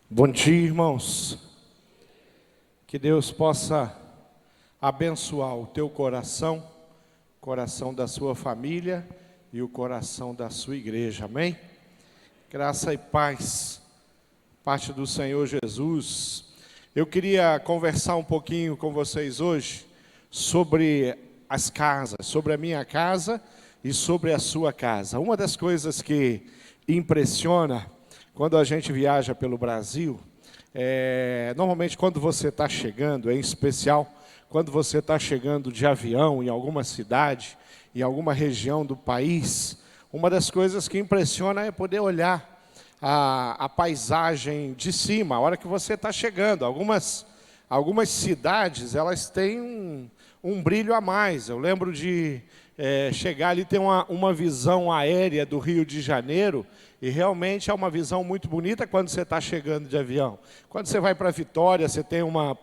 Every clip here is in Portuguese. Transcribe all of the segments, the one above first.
Bom dia, irmãos. Que Deus possa abençoar o teu coração, o coração da sua família e o coração da sua igreja, amém? Graça e paz, parte do Senhor Jesus. Eu queria conversar um pouquinho com vocês hoje sobre as casas, sobre a minha casa e sobre a sua casa. Uma das coisas que impressiona quando a gente viaja pelo Brasil, normalmente quando você está chegando, em especial quando você está chegando de avião em alguma cidade, em alguma região do país, uma das coisas que impressiona é poder olhar a paisagem de cima, a hora que você está chegando. Algumas cidades, elas têm um brilho a mais. Eu lembro de chegar ali, ter uma visão aérea do Rio de Janeiro, e realmente é uma visão muito bonita quando você está chegando de avião. Quando você vai para Vitória, você tem uma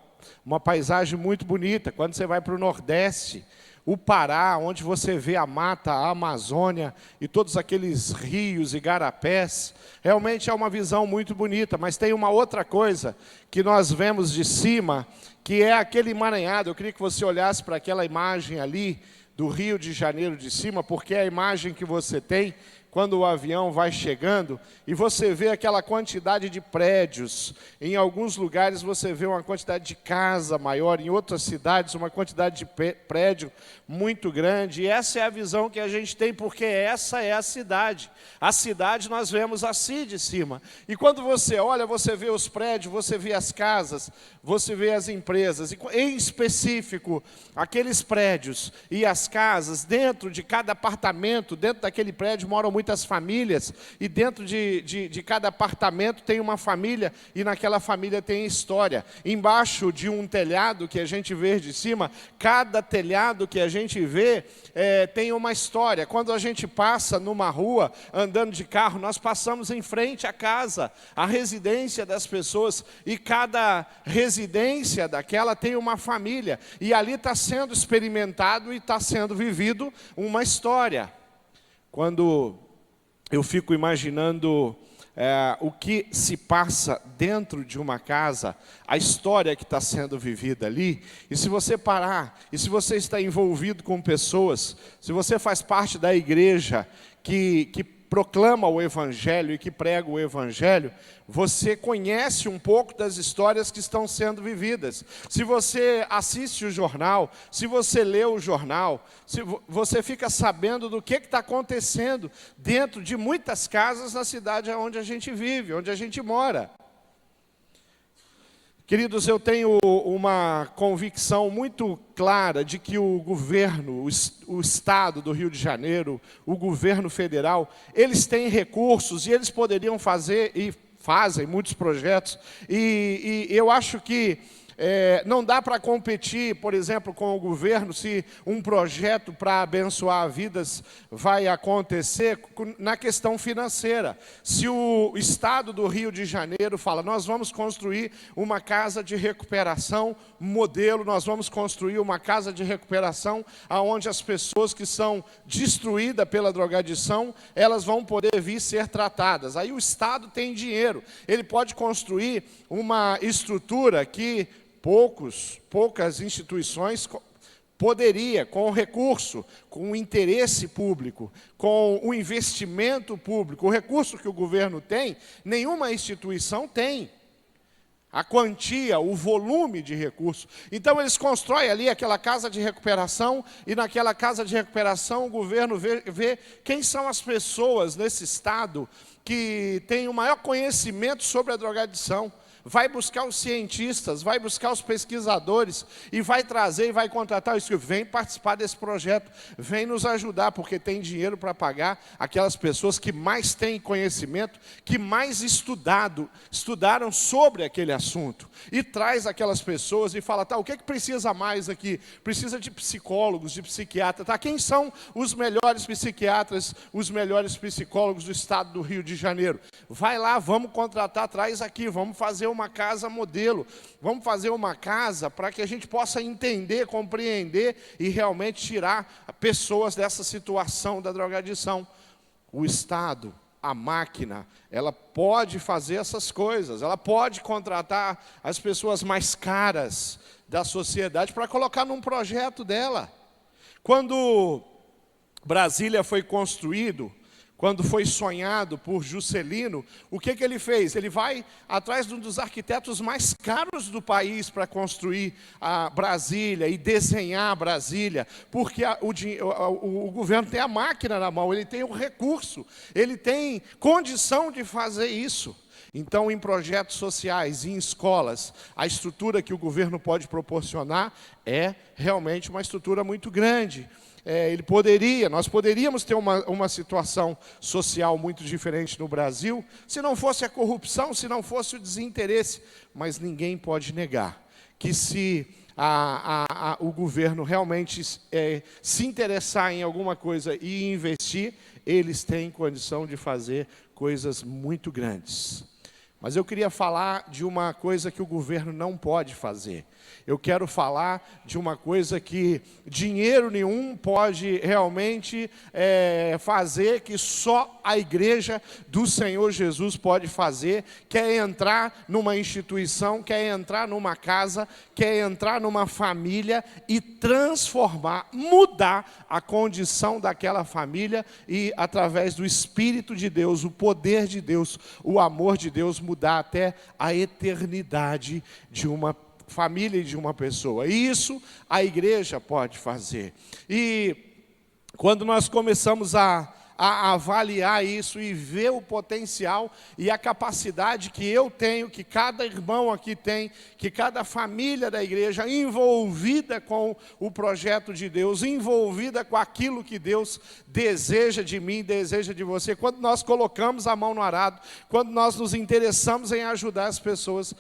paisagem muito bonita. Quando você vai para o Nordeste, o Pará, onde você vê a mata, a Amazônia e todos aqueles rios e igarapés, realmente é uma visão muito bonita. Mas tem uma outra coisa que nós vemos de cima, que é aquele emaranhado. Eu queria que você olhasse para aquela imagem ali do Rio de Janeiro de cima, porque é a imagem que você tem quando o avião vai chegando, e você vê aquela quantidade de prédios. Em alguns lugares você vê uma quantidade de casa maior, em outras cidades uma quantidade de prédio muito grande. E essa é a visão que a gente tem, porque essa é a cidade. A cidade nós vemos assim de cima. E quando você olha, você vê os prédios, você vê as casas, você vê as empresas. E, em específico, aqueles prédios e as casas, dentro de cada apartamento, dentro daquele prédio moram muitas famílias, e dentro de cada apartamento tem uma família, e naquela família tem história. Embaixo de um telhado que a gente vê de cima, cada telhado que a gente vê tem uma história. Quando a gente passa numa rua, andando de carro, nós passamos em frente à casa, à residência das pessoas, e cada residência daquela tem uma família, e ali está sendo experimentado e está sendo vivido uma história. Quando eu fico imaginando o que se passa dentro de uma casa, a história que está sendo vivida ali, e se você parar, e se você está envolvido com pessoas, se você faz parte da igreja que proclama o Evangelho e que prega o Evangelho, você conhece um pouco das histórias que estão sendo vividas. Se você assiste o jornal, se você lê o jornal, você fica sabendo do que está acontecendo dentro de muitas casas na cidade onde a gente vive, onde a gente mora. Queridos, eu tenho uma convicção muito clara de que o governo, o Estado do Rio de Janeiro, o governo federal, eles têm recursos e eles poderiam fazer, e fazem muitos projetos, e eu acho que não dá para competir, por exemplo, com o governo, se um projeto para abençoar vidas vai acontecer na questão financeira. Se o Estado do Rio de Janeiro fala, nós vamos construir uma casa de recuperação modelo, nós vamos construir uma casa de recuperação onde as pessoas que são destruídas pela drogadição, elas vão poder vir ser tratadas. Aí o Estado tem dinheiro, ele pode construir uma estrutura que poucas instituições poderia, com o recurso, com o interesse público, com o investimento público, o recurso que o governo tem, nenhuma instituição tem. A quantia, o volume de recursos. Então eles constroem ali aquela casa de recuperação, e naquela casa de recuperação o governo vê quem são as pessoas nesse estado que têm o maior conhecimento sobre a drogadição. Vai buscar os cientistas, vai buscar os pesquisadores, e vai trazer e vai contratar isso. Vem participar desse projeto, vem nos ajudar, porque tem dinheiro para pagar aquelas pessoas que mais têm conhecimento, que mais estudaram sobre aquele assunto. E traz aquelas pessoas e fala, tá, o que precisa mais aqui? Precisa de psicólogos, de psiquiatras, tá? Quem são os melhores psiquiatras, os melhores psicólogos do estado do Rio de Janeiro? Vai lá, vamos contratar, traz aqui, vamos fazer uma casa modelo, vamos fazer uma casa para que a gente possa entender, compreender e realmente tirar pessoas dessa situação da drogadição. O Estado a máquina, ela pode fazer essas coisas, ela pode contratar as pessoas mais caras da sociedade para colocar num projeto dela. Quando Brasília foi construído, quando foi sonhado por Juscelino, o que ele fez? Ele vai atrás de um dos arquitetos mais caros do país para construir a Brasília e desenhar Brasília, porque o governo tem a máquina na mão, ele tem o recurso, ele tem condição de fazer isso. Então, em projetos sociais, em escolas, a estrutura que o governo pode proporcionar é realmente uma estrutura muito grande. Nós poderíamos ter uma situação social muito diferente no Brasil, se não fosse a corrupção, se não fosse o desinteresse. Mas ninguém pode negar que se o governo realmente se interessar em alguma coisa e investir, eles têm condição de fazer coisas muito grandes. Mas eu queria falar de uma coisa que o governo não pode fazer. Eu quero falar de uma coisa que dinheiro nenhum pode realmente fazer, que só a igreja do Senhor Jesus pode fazer, que é entrar numa instituição, que é entrar numa casa, que é entrar numa família e transformar, mudar a condição daquela família e, através do Espírito de Deus, o poder de Deus, o amor de Deus, mudar até a eternidade de uma família e de uma pessoa. E isso a igreja pode fazer. E quando nós começamos a avaliar isso e ver o potencial e a capacidade que eu tenho, que cada irmão aqui tem, que cada família da igreja envolvida com o projeto de Deus, envolvida com aquilo que Deus deseja de mim, deseja de você. Quando nós colocamos a mão no arado, quando nós nos interessamos em ajudar as pessoas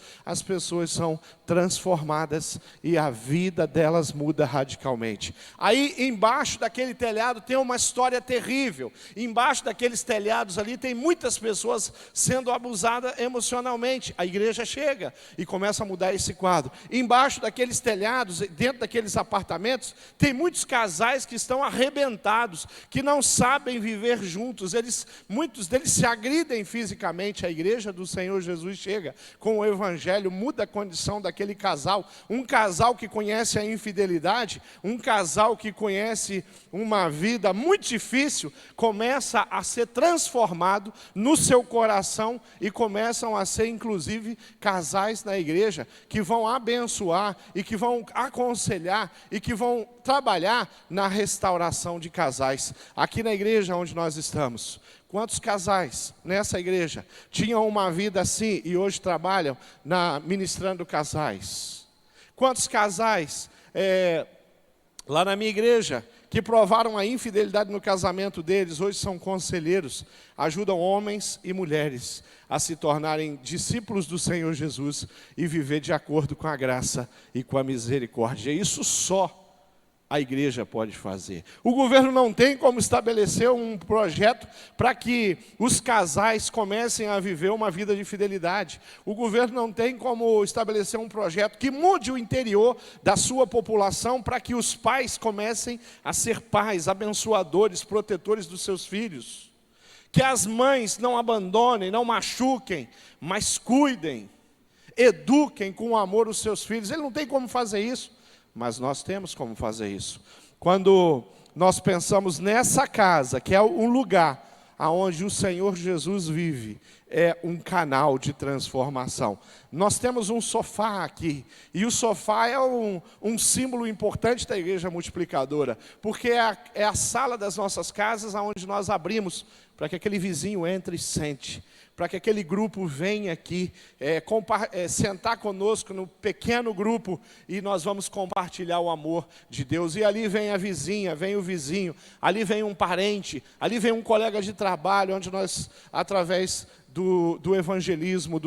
são transformadas e a vida delas muda radicalmente. Aí embaixo daquele telhado tem uma história terrível. Embaixo daqueles telhados ali tem muitas pessoas sendo abusadas emocionalmente. A igreja chega e começa a mudar esse quadro. Embaixo daqueles telhados, dentro daqueles apartamentos, tem muitos casais que estão arrebentados, que não sabem viver juntos. Muitos deles se agridem fisicamente. A igreja do Senhor Jesus chega com o evangelho, muda a condição daquele casal. Um casal que conhece a infidelidade, um casal que conhece uma vida muito difícil, começa a ser transformado no seu coração e começam a ser, inclusive, casais na igreja que vão abençoar e que vão aconselhar e que vão trabalhar na restauração de casais. Aqui na igreja onde nós estamos, quantos casais nessa igreja tinham uma vida assim e hoje trabalham ministrando casais? Quantos casais lá na minha igreja que provaram a infidelidade no casamento deles, hoje são conselheiros, ajudam homens e mulheres a se tornarem discípulos do Senhor Jesus e viver de acordo com a graça e com a misericórdia. Isso só a igreja pode fazer. O governo não tem como estabelecer um projeto para que os casais comecem a viver uma vida de fidelidade. O governo não tem como estabelecer um projeto que mude o interior da sua população para que os pais comecem a ser pais, abençoadores, protetores dos seus filhos. Que as mães não abandonem, não machuquem, mas cuidem, eduquem com amor os seus filhos. Ele não tem como fazer isso. Mas nós temos como fazer isso. Quando nós pensamos nessa casa, que é um lugar onde o Senhor Jesus vive, é um canal de transformação. Nós temos um sofá aqui, e o sofá é um símbolo importante da igreja multiplicadora, porque é a sala das nossas casas onde nós abrimos para que aquele vizinho entre e sente, para que aquele grupo venha aqui, sentar conosco no pequeno grupo, e nós vamos compartilhar o amor de Deus. E ali vem a vizinha, vem o vizinho, ali vem um parente, ali vem um colega de trabalho, onde nós, através do evangelismo,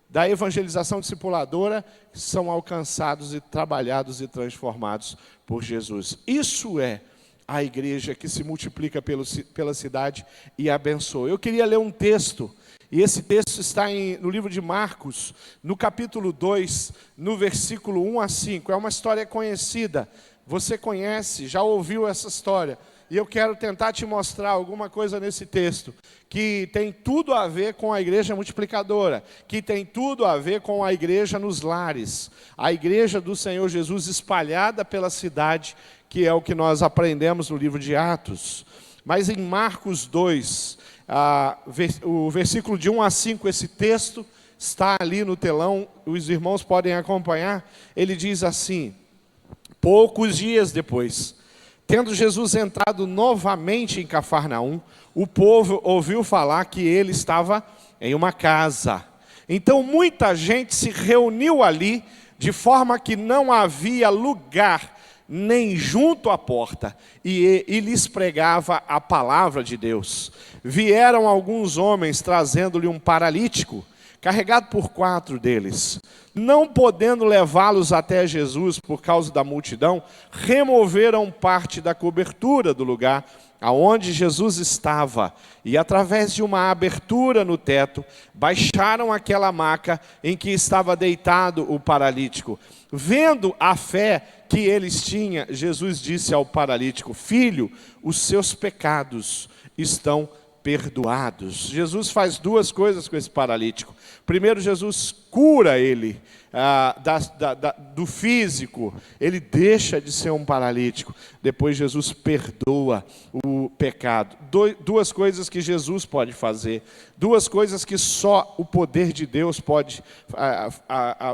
da evangelização discipuladora, são alcançados e trabalhados e transformados por Jesus. Isso é a igreja que se multiplica pela cidade e abençoa. Eu queria ler um texto, e esse texto está no livro de Marcos, no capítulo 2, no versículo 1 a 5. É uma história conhecida, você conhece, já ouviu essa história. E eu quero tentar te mostrar alguma coisa nesse texto que tem tudo a ver com a igreja multiplicadora, que tem tudo a ver com a igreja nos lares, a igreja do Senhor Jesus espalhada pela cidade, que é o que nós aprendemos no livro de Atos. Mas em Marcos 2, o versículo de 1 a 5, esse texto está ali no telão, os irmãos podem acompanhar. Ele diz assim: poucos dias depois, tendo Jesus entrado novamente em Cafarnaum, o povo ouviu falar que ele estava em uma casa. Então muita gente se reuniu ali, de forma que não havia lugar nem junto à porta, e lhes pregava a palavra de Deus. Vieram alguns homens trazendo-lhe um paralítico, carregado por 4 deles. Não podendo levá-los até Jesus por causa da multidão, removeram parte da cobertura do lugar aonde Jesus estava, e através de uma abertura no teto, baixaram aquela maca em que estava deitado o paralítico. Vendo a fé que eles tinham, Jesus disse ao paralítico: filho, os seus pecados estão perdoados. Jesus faz 2 coisas com esse paralítico. Primeiro, Jesus cura ele do físico, ele deixa de ser um paralítico. Depois Jesus perdoa o pecado. 2 coisas que Jesus pode fazer, 2 coisas que só o poder de Deus pode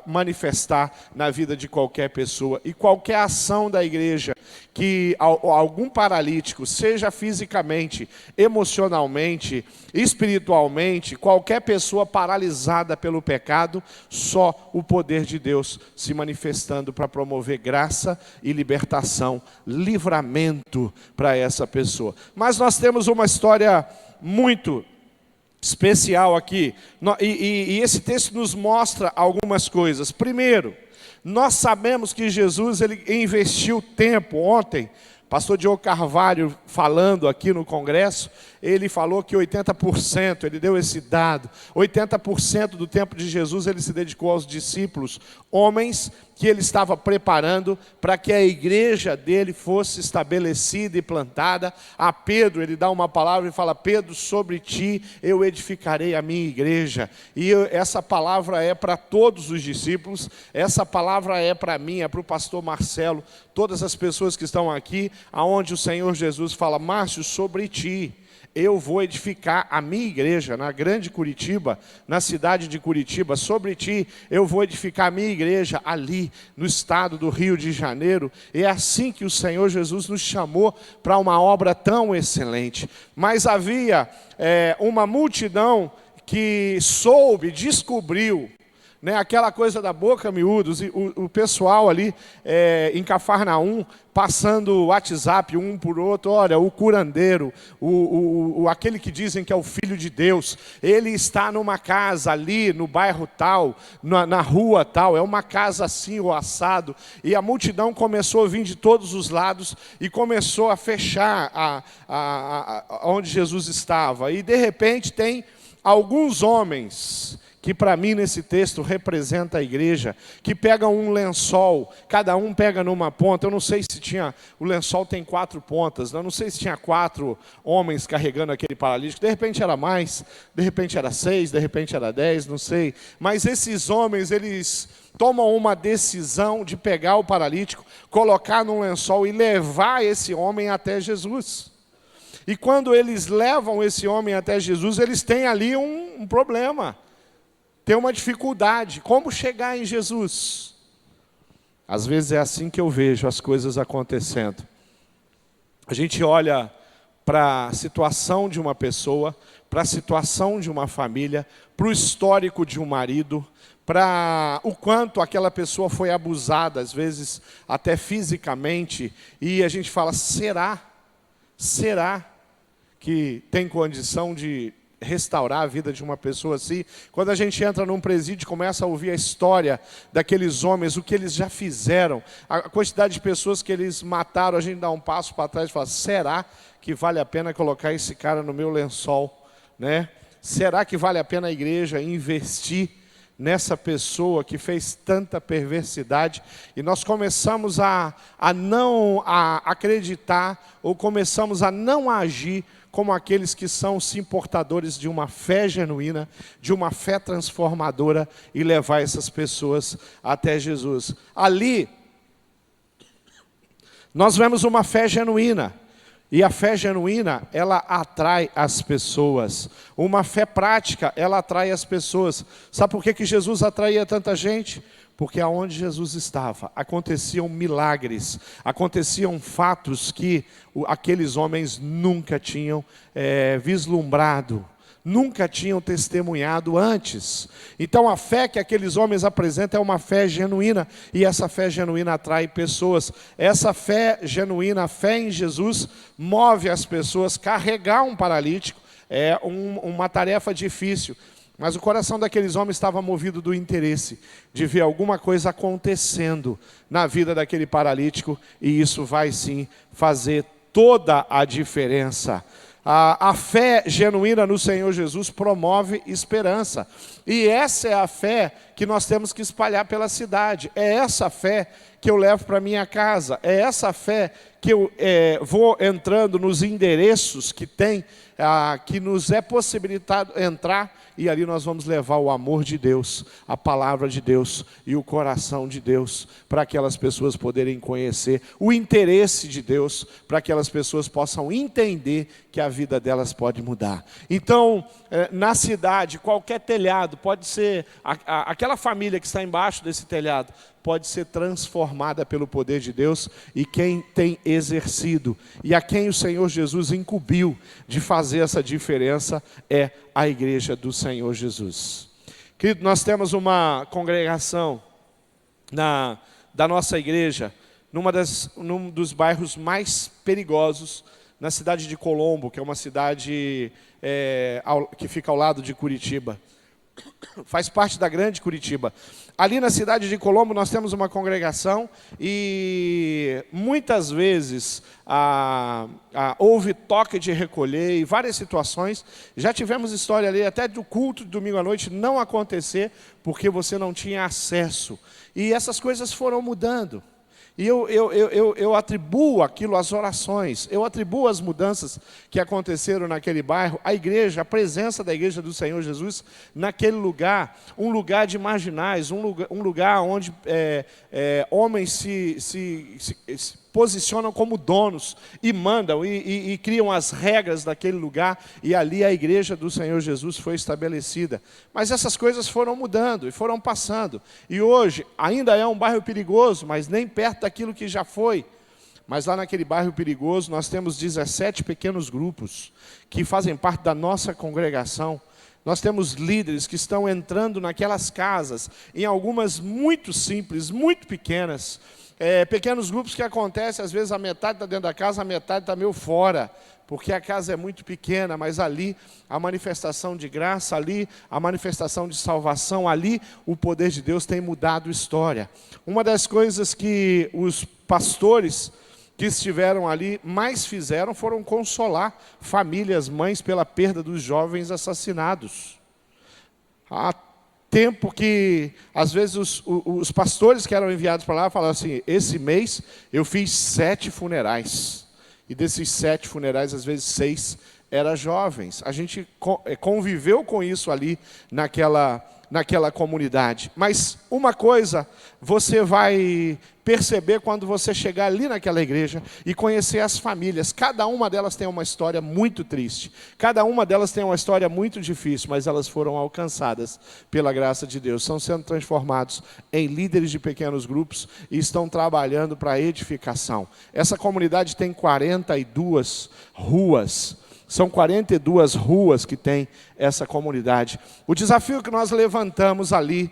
manifestar na vida de qualquer pessoa. E qualquer ação da igreja que algum paralítico, seja fisicamente, emocionalmente, espiritualmente, qualquer pessoa paralisada pelo pecado, só o poder de Deus se manifestando para promover graça e libertação, livramento para essa pessoa. Mas nós temos uma história muito especial aqui, e esse texto nos mostra algumas coisas. Primeiro, nós sabemos que Jesus ele investiu tempo. Ontem, pastor Diogo Carvalho, falando aqui no congresso, ele falou que 80%, ele deu esse dado, 80% do tempo de Jesus ele se dedicou aos discípulos, homens que ele estava preparando para que a igreja dele fosse estabelecida e plantada. A Pedro, ele dá uma palavra e fala: Pedro, sobre ti eu edificarei a minha igreja. E essa palavra é para todos os discípulos, essa palavra é para mim, é para o pastor Marcelo, todas as pessoas que estão aqui, aonde o Senhor Jesus fala: Márcio, sobre ti eu vou edificar a minha igreja, na grande Curitiba, na cidade de Curitiba. Sobre ti eu vou edificar a minha igreja ali, no estado do Rio de Janeiro. E é assim que o Senhor Jesus nos chamou para uma obra tão excelente. Mas havia uma multidão que descobriu, aquela coisa da boca miúda, o pessoal ali em Cafarnaum, passando o WhatsApp um por outro: olha, o curandeiro, aquele que dizem que é o Filho de Deus, ele está numa casa ali, no bairro tal, na rua tal, é uma casa assim, o assado. E a multidão começou a vir de todos os lados e começou a fechar onde Jesus estava. E de repente tem alguns homens, que para mim nesse texto representa a igreja, que pegam um lençol, cada um pega numa ponta. Eu não sei se o lençol tem 4 pontas, eu não sei se tinha 4 homens carregando aquele paralítico, de repente era mais, de repente era 6, de repente era 10, não sei. Mas esses homens, eles tomam uma decisão de pegar o paralítico, colocar num lençol e levar esse homem até Jesus. E quando eles levam esse homem até Jesus, eles têm ali um problema. Tem uma dificuldade, como chegar em Jesus? Às vezes é assim que eu vejo as coisas acontecendo. A gente olha para a situação de uma pessoa, para a situação de uma família, para o histórico de um marido, para o quanto aquela pessoa foi abusada, às vezes até fisicamente, e a gente fala: será que tem condição de restaurar a vida de uma pessoa assim? Quando a gente entra num presídio e começa a ouvir a história daqueles homens, o que eles já fizeram, a quantidade de pessoas que eles mataram, a gente dá um passo para trás e fala: será que vale a pena colocar esse cara no meu lençol? Será que vale a pena a igreja investir nessa pessoa que fez tanta perversidade, e nós começamos a não acreditar, ou começamos a não agir como aqueles que são sim portadores de uma fé genuína, de uma fé transformadora, e levar essas pessoas até Jesus. Ali, nós vemos uma fé genuína. E a fé genuína, ela atrai as pessoas. Uma fé prática, ela atrai as pessoas. Sabe por que Jesus atraía tanta gente? Porque aonde Jesus estava, aconteciam milagres, aconteciam fatos que aqueles homens nunca tinham vislumbrado, nunca tinham testemunhado antes. Então a fé que aqueles homens apresentam é uma fé genuína, e essa fé genuína atrai pessoas. Essa fé genuína, a fé em Jesus, move as pessoas. Carregar um paralítico é uma tarefa difícil, mas o coração daqueles homens estava movido do interesse de ver alguma coisa acontecendo na vida daquele paralítico, e isso vai sim fazer toda a diferença. A fé genuína no Senhor Jesus promove esperança. E essa é a fé que nós temos que espalhar pela cidade. É essa fé que eu levo para minha casa. É essa fé que eu vou entrando nos endereços que tem, que nos é possibilitado entrar, e ali nós vamos levar o amor de Deus, a palavra de Deus e o coração de Deus, para aquelas pessoas poderem conhecer o interesse de Deus, para que aquelas pessoas possam entender que a vida delas pode mudar. Então, na cidade, qualquer telhado, pode ser, aquela família que está embaixo desse telhado, pode ser transformada pelo poder de Deus, e quem tem exercido, e a quem o Senhor Jesus incumbiu de fazer essa diferença, é a igreja do Senhor Jesus. Querido, nós temos uma congregação da nossa igreja, num dos bairros mais perigosos, na cidade de Colombo, que é uma cidade que fica ao lado de Curitiba. Faz parte da grande Curitiba. Ali na cidade de Colombo nós temos uma congregação, e muitas vezes houve toque de recolher e várias situações. Já tivemos história ali até do culto de domingo à noite não acontecer porque você não tinha acesso. E essas coisas foram mudando. E eu atribuo aquilo às orações, eu atribuo as mudanças que aconteceram naquele bairro, a igreja, a presença da igreja do Senhor Jesus naquele lugar, um lugar de marginais, um lugar onde homens se posicionam como donos e mandam e criam as regras daquele lugar, e ali a igreja do Senhor Jesus foi estabelecida. Mas essas coisas foram mudando e foram passando, e hoje ainda é um bairro perigoso, mas nem perto daquilo que já foi. Mas lá naquele bairro perigoso nós temos 17 pequenos grupos que fazem parte da nossa congregação. Nós temos líderes que estão entrando naquelas casas, em algumas muito simples, muito pequenas, pequenos grupos que acontecem, às vezes a metade está dentro da casa, a metade está meio fora, porque a casa é muito pequena, mas ali a manifestação de graça, ali a manifestação de salvação, ali o poder de Deus tem mudado história. Uma das coisas que os pastores que estiveram ali mais fizeram foram consolar famílias, mães, pela perda dos jovens assassinados. Há tempo que, às vezes, os pastores que eram enviados para lá falavam assim: esse mês eu fiz 7 funerais. E desses 7 funerais, às vezes 6 eram jovens. A gente conviveu com isso ali naquela comunidade. Mas uma coisa você vai perceber quando você chegar ali naquela igreja e conhecer as famílias. Cada uma delas tem uma história muito triste. Cada uma delas tem uma história muito difícil, mas elas foram alcançadas pela graça de Deus. Estão sendo transformados em líderes de pequenos grupos e estão trabalhando para a edificação. Essa comunidade tem 42 ruas. São 42 ruas que tem essa comunidade. O desafio que nós levantamos ali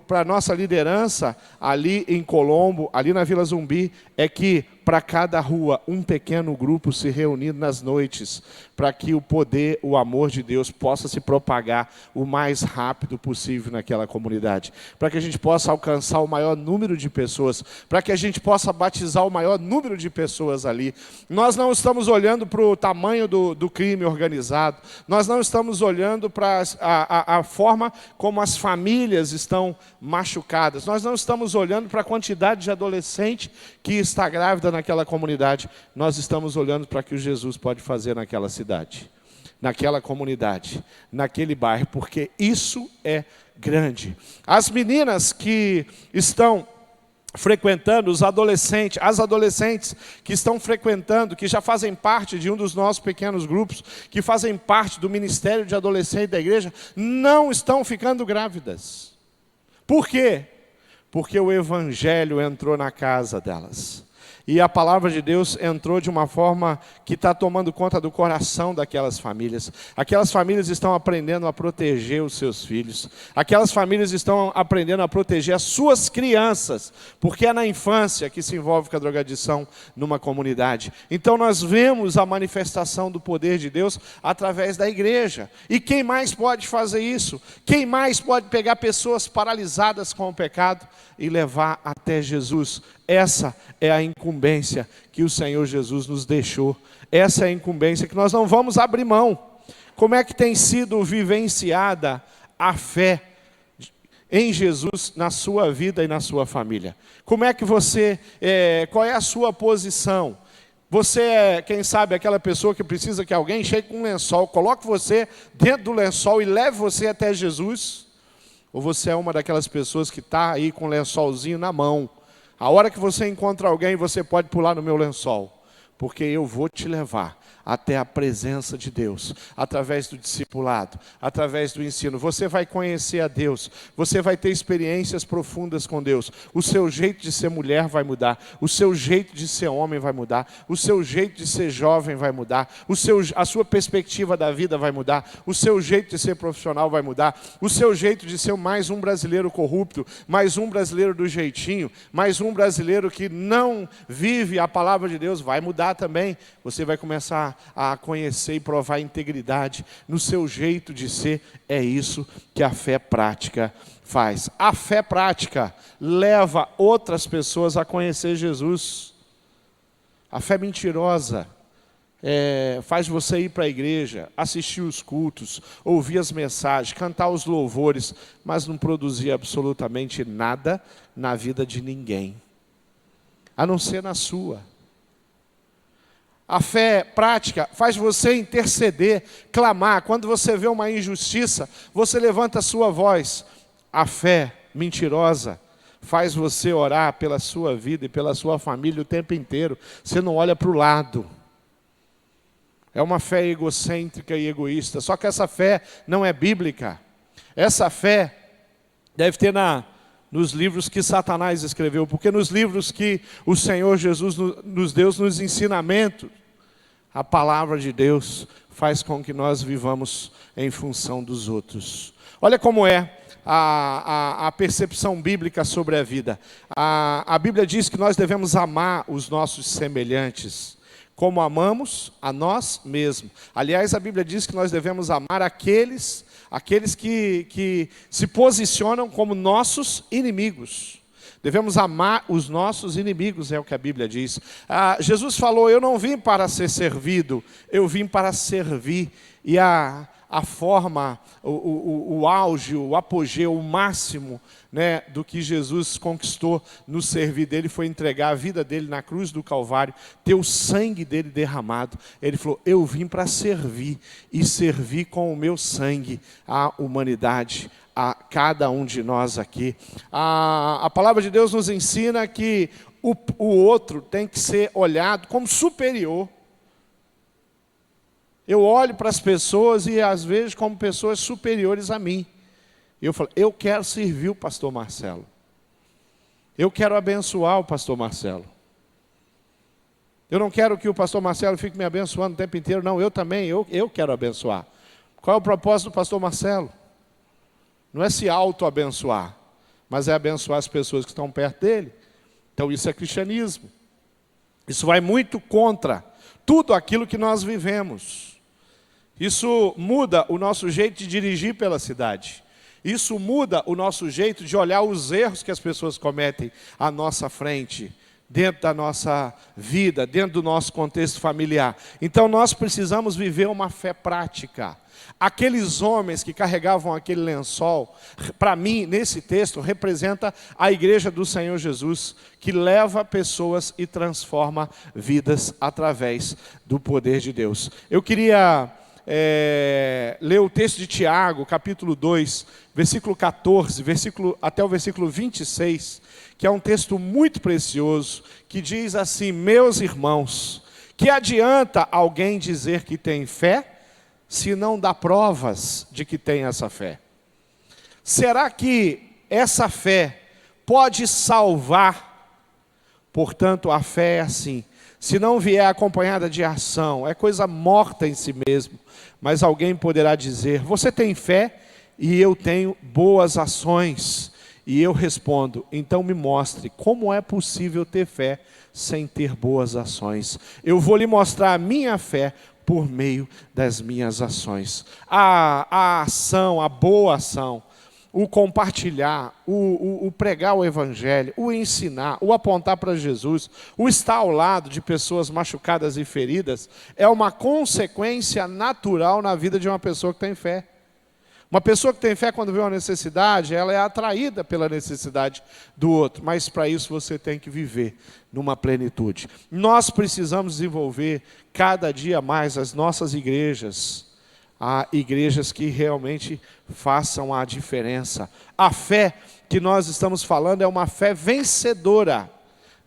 para a nossa liderança, ali em Colombo, ali na Vila Zumbi, é que para cada rua um pequeno grupo se reunir nas noites, para que o poder, o amor de Deus possa se propagar o mais rápido possível naquela comunidade, para que a gente possa alcançar o maior número de pessoas, para que a gente possa batizar o maior número de pessoas ali. Nós não estamos olhando para o tamanho do crime organizado, nós não estamos olhando para a forma como as famílias estão machucadas, nós não estamos olhando para a quantidade de adolescente que está grávida naquela comunidade, nós estamos olhando para o que Jesus pode fazer naquela cidade, naquela comunidade, naquele bairro, porque isso é grande. As meninas que estão frequentando, as adolescentes que estão frequentando, que já fazem parte de um dos nossos pequenos grupos, que fazem parte do ministério de adolescente da igreja, não estão ficando grávidas. Por quê? Porque o evangelho entrou na casa delas. E a palavra de Deus entrou de uma forma que está tomando conta do coração daquelas famílias. Aquelas famílias estão aprendendo a proteger os seus filhos. Aquelas famílias estão aprendendo a proteger as suas crianças. Porque é na infância que se envolve com a drogadição numa comunidade. Então nós vemos a manifestação do poder de Deus através da igreja. E quem mais pode fazer isso? Quem mais pode pegar pessoas paralisadas com o pecado e levar até Jesus? Essa é a incumbência que o Senhor Jesus nos deixou. Essa é a incumbência que nós não vamos abrir mão. Como é que tem sido vivenciada a fé em Jesus na sua vida e na sua família? Como é que você, qual é a sua posição? Você é, quem sabe, aquela pessoa que precisa que alguém chegue com um lençol, coloque você dentro do lençol e leve você até Jesus? Ou você é uma daquelas pessoas que está aí com o lençolzinho na mão? A hora que você encontra alguém, você pode pular no meu lençol, porque eu vou te levar até a presença de Deus, através do discipulado, através do ensino. Você vai conhecer a Deus, você vai ter experiências profundas com Deus. O seu jeito de ser mulher vai mudar, o seu jeito de ser homem vai mudar, o seu jeito de ser jovem vai mudar, a sua perspectiva da vida vai mudar, o seu jeito de ser profissional vai mudar, o seu jeito de ser mais um brasileiro corrupto, mais um brasileiro do jeitinho, mais um brasileiro que não vive a palavra de Deus vai mudar também. Você vai começar a conhecer e provar a integridade no seu jeito de ser. É isso que a fé prática faz. A fé prática leva outras pessoas a conhecer Jesus. A fé mentirosa faz você ir para a igreja, assistir os cultos, ouvir as mensagens, cantar os louvores, mas não produzir absolutamente nada na vida de ninguém, a não ser na sua. A fé prática faz você interceder, clamar. Quando você vê uma injustiça, você levanta a sua voz. A fé mentirosa faz você orar pela sua vida e pela sua família o tempo inteiro. Você não olha para o lado. É uma fé egocêntrica e egoísta. Só que essa fé não é bíblica. Essa fé deve ter nos livros que Satanás escreveu, porque nos livros que o Senhor Jesus nos deu, nos ensinamentos, a palavra de Deus faz com que nós vivamos em função dos outros. Olha como é a percepção bíblica sobre a vida. A Bíblia diz que nós devemos amar os nossos semelhantes, como amamos a nós mesmos. Aliás, a Bíblia diz que nós devemos amar aqueles que se posicionam como nossos inimigos. Devemos amar os nossos inimigos, é o que a Bíblia diz. Jesus falou, eu não vim para ser servido, eu vim para servir. E a forma, o auge, o apogeu, o máximo, né, do que Jesus conquistou no servir dele foi entregar a vida dele na cruz do Calvário, ter o sangue dele derramado. Ele falou, eu vim para servir e servir com o meu sangue a humanidade, a cada um de nós aqui. A palavra de Deus nos ensina que o outro tem que ser olhado como superior. Eu olho para as pessoas e às vezes como pessoas superiores a mim. E eu falo, eu quero servir o pastor Marcelo. Eu quero abençoar o pastor Marcelo. Eu não quero que o pastor Marcelo fique me abençoando o tempo inteiro. Não, eu também, eu quero abençoar. Qual é o propósito do pastor Marcelo? Não é se auto-abençoar, mas é abençoar as pessoas que estão perto dele. Então isso é cristianismo. Isso vai muito contra tudo aquilo que nós vivemos. Isso muda o nosso jeito de dirigir pela cidade. Isso muda o nosso jeito de olhar os erros que as pessoas cometem à nossa frente, dentro da nossa vida, dentro do nosso contexto familiar. Então nós precisamos viver uma fé prática. Aqueles homens que carregavam aquele lençol, para mim, nesse texto, representa a igreja do Senhor Jesus, que leva pessoas e transforma vidas através do poder de Deus. Eu queria ler o texto de Tiago, capítulo 2, versículo 14, até o versículo 26, que é um texto muito precioso, que diz assim: meus irmãos, que adianta alguém dizer que tem fé, se não dá provas de que tem essa fé? Será que essa fé pode salvar? Portanto, a fé é assim: se não vier acompanhada de ação, é coisa morta em si mesmo. Mas alguém poderá dizer: você tem fé e eu tenho boas ações. E eu respondo: então me mostre como é possível ter fé sem ter boas ações. Eu vou lhe mostrar a minha fé por meio das minhas ações. A ação, a boa ação, o compartilhar, o pregar o evangelho, o ensinar, o apontar para Jesus, o estar ao lado de pessoas machucadas e feridas, é uma consequência natural na vida de uma pessoa que tem fé. Uma pessoa que tem fé, quando vê uma necessidade, ela é atraída pela necessidade do outro. Mas para isso você tem que viver numa plenitude. Nós precisamos desenvolver cada dia mais as nossas igrejas. Há igrejas que realmente façam a diferença. A fé que nós estamos falando é uma fé vencedora.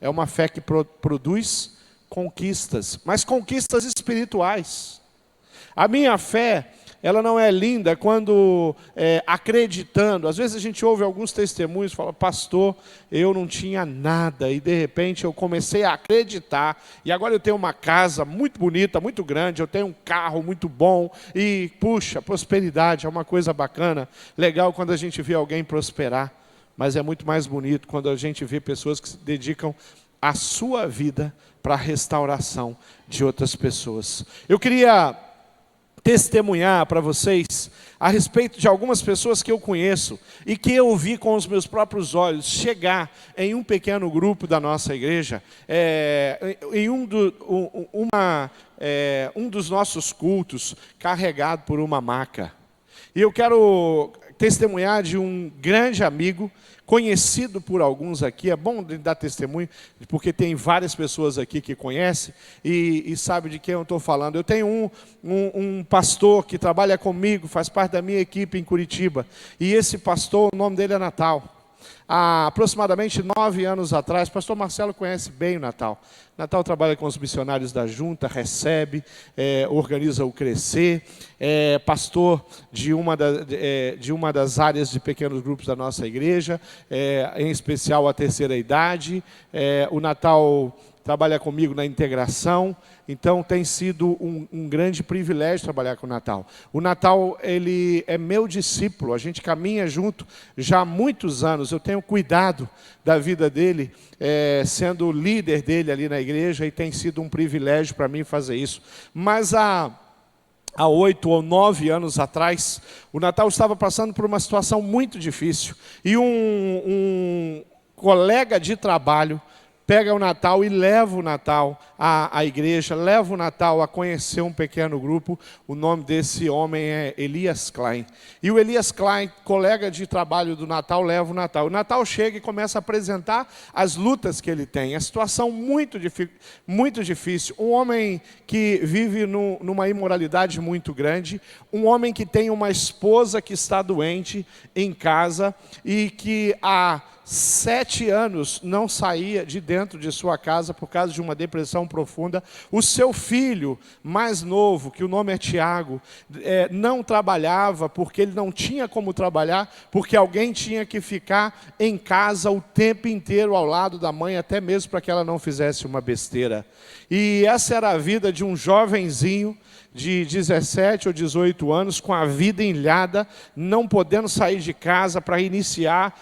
É uma fé que produz conquistas, mas conquistas espirituais. A minha fé, ela não é linda quando acreditando. Às vezes a gente ouve alguns testemunhos e fala: pastor, eu não tinha nada e de repente eu comecei a acreditar e agora eu tenho uma casa muito bonita, muito grande, eu tenho um carro muito bom e, puxa, prosperidade é uma coisa bacana, legal quando a gente vê alguém prosperar, mas é muito mais bonito quando a gente vê pessoas que se dedicam a sua vida para a restauração de outras pessoas. Eu queria testemunhar para vocês a respeito de algumas pessoas que eu conheço e que eu vi com os meus próprios olhos chegar em um pequeno grupo da nossa igreja, em um dos nossos cultos, carregado por uma maca. E eu quero testemunhar de um grande amigo, conhecido por alguns aqui. É bom dar testemunho, porque tem várias pessoas aqui que conhecem e sabem de quem eu estou falando. Eu tenho um pastor que trabalha comigo, faz parte da minha equipe em Curitiba. E esse pastor, o nome dele é Natal. Há aproximadamente 9 anos atrás, o pastor Marcelo conhece bem o Natal. Natal trabalha com os missionários da junta, recebe, organiza o Crescer, é pastor de uma das áreas de pequenos grupos da nossa igreja, em especial a terceira idade. O Natal trabalha comigo na integração, então tem sido um grande privilégio trabalhar com o Natal. O Natal, ele é meu discípulo, a gente caminha junto já há muitos anos. Eu tenho cuidado da vida dele, sendo o líder dele ali na igreja, e tem sido um privilégio para mim fazer isso. Mas há 8 ou 9 anos atrás, o Natal estava passando por uma situação muito difícil, e um colega de trabalho pega o Natal e leva o Natal à igreja, leva o Natal a conhecer um pequeno grupo. O nome desse homem é Elias Klein. E o Elias Klein, colega de trabalho do Natal, leva o Natal. O Natal chega e começa a apresentar as lutas que ele tem. A situação muito difícil. Um homem que vive numa imoralidade muito grande. Um homem que tem uma esposa que está doente em casa e que há 7 anos não saía de dentro de sua casa por causa de uma depressão profunda. O seu filho mais novo, que o nome é Tiago, não trabalhava porque ele não tinha como trabalhar, porque alguém tinha que ficar em casa o tempo inteiro ao lado da mãe, até mesmo para que ela não fizesse uma besteira. E essa era a vida de um jovenzinho de 17 ou 18 anos, com a vida ilhada, não podendo sair de casa para iniciar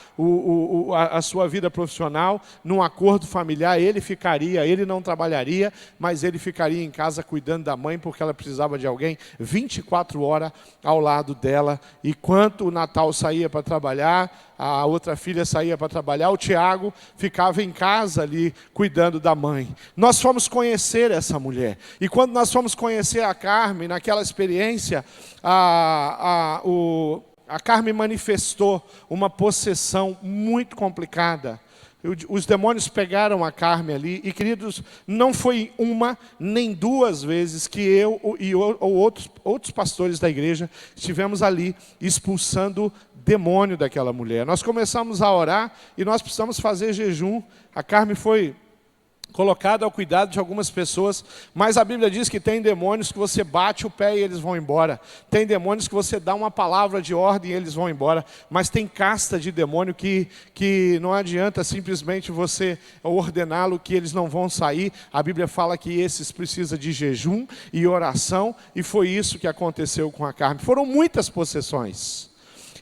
a sua vida profissional, num acordo familiar, ele não trabalharia, mas ele ficaria em casa cuidando da mãe, porque ela precisava de alguém 24 horas ao lado dela. E quando o Natal saía para trabalhar, a outra filha saía para trabalhar, o Tiago ficava em casa ali, cuidando da mãe. Nós fomos conhecer essa mulher. E quando nós fomos conhecer a Carmen, naquela experiência, a Carmen manifestou uma possessão muito complicada. Os demônios pegaram a Carmen ali, e queridos, não foi uma nem duas vezes que eu e outros pastores da igreja estivemos ali expulsando demônio daquela mulher. Nós começamos a orar e nós precisamos fazer jejum. A Carmen foi colocada ao cuidado de algumas pessoas, mas a Bíblia diz que tem demônios que você bate o pé e eles vão embora. Tem demônios que você dá uma palavra de ordem e eles vão embora. Mas tem casta de demônio que não adianta simplesmente você ordená-lo que eles não vão sair. A Bíblia fala que esses precisam de jejum e oração, e foi isso que aconteceu com a Carmen. Foram muitas possessões.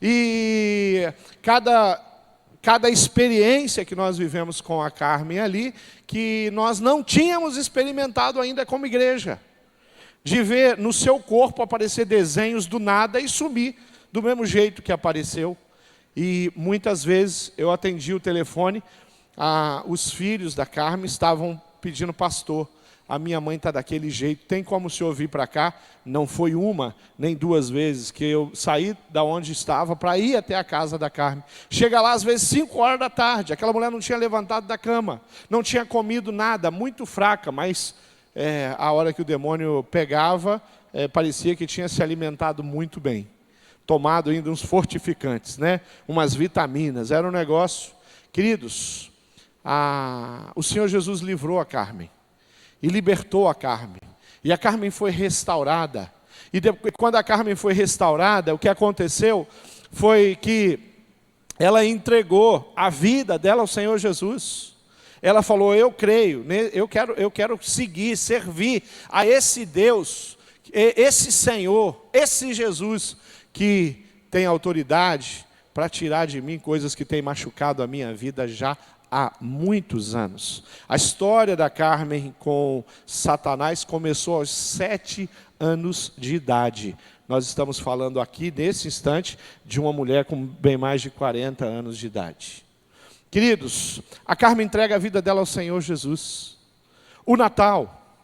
E cada experiência que nós vivemos com a Carmen ali, que nós não tínhamos experimentado ainda como igreja. De ver no seu corpo aparecer desenhos do nada e sumir do mesmo jeito que apareceu. E muitas vezes eu atendi o telefone, os filhos da Carmen estavam pedindo: pastor, a minha mãe está daquele jeito, tem como o senhor vir para cá? Não foi uma, nem duas vezes que eu saí da onde estava para ir até a casa da Carmen. Chega lá às vezes 5 horas da tarde, aquela mulher não tinha levantado da cama, não tinha comido nada, muito fraca, mas a hora que o demônio pegava, parecia que tinha se alimentado muito bem. Tomado ainda uns fortificantes, né? Umas vitaminas, era um negócio. Queridos, o Senhor Jesus livrou a Carmen. E libertou a Carmen. E a Carmen foi restaurada. E depois, quando a Carmen foi restaurada, o que aconteceu foi que ela entregou a vida dela ao Senhor Jesus. Ela falou: eu creio, eu quero seguir, servir a esse Deus, esse Senhor, esse Jesus, que tem autoridade para tirar de mim coisas que têm machucado a minha vida já há muitos anos. A história da Carmen com Satanás começou aos 7 anos de idade. Nós estamos falando aqui, nesse instante, de uma mulher com bem mais de 40 anos de idade. Queridos, a Carmen entrega a vida dela ao Senhor Jesus. O Natal,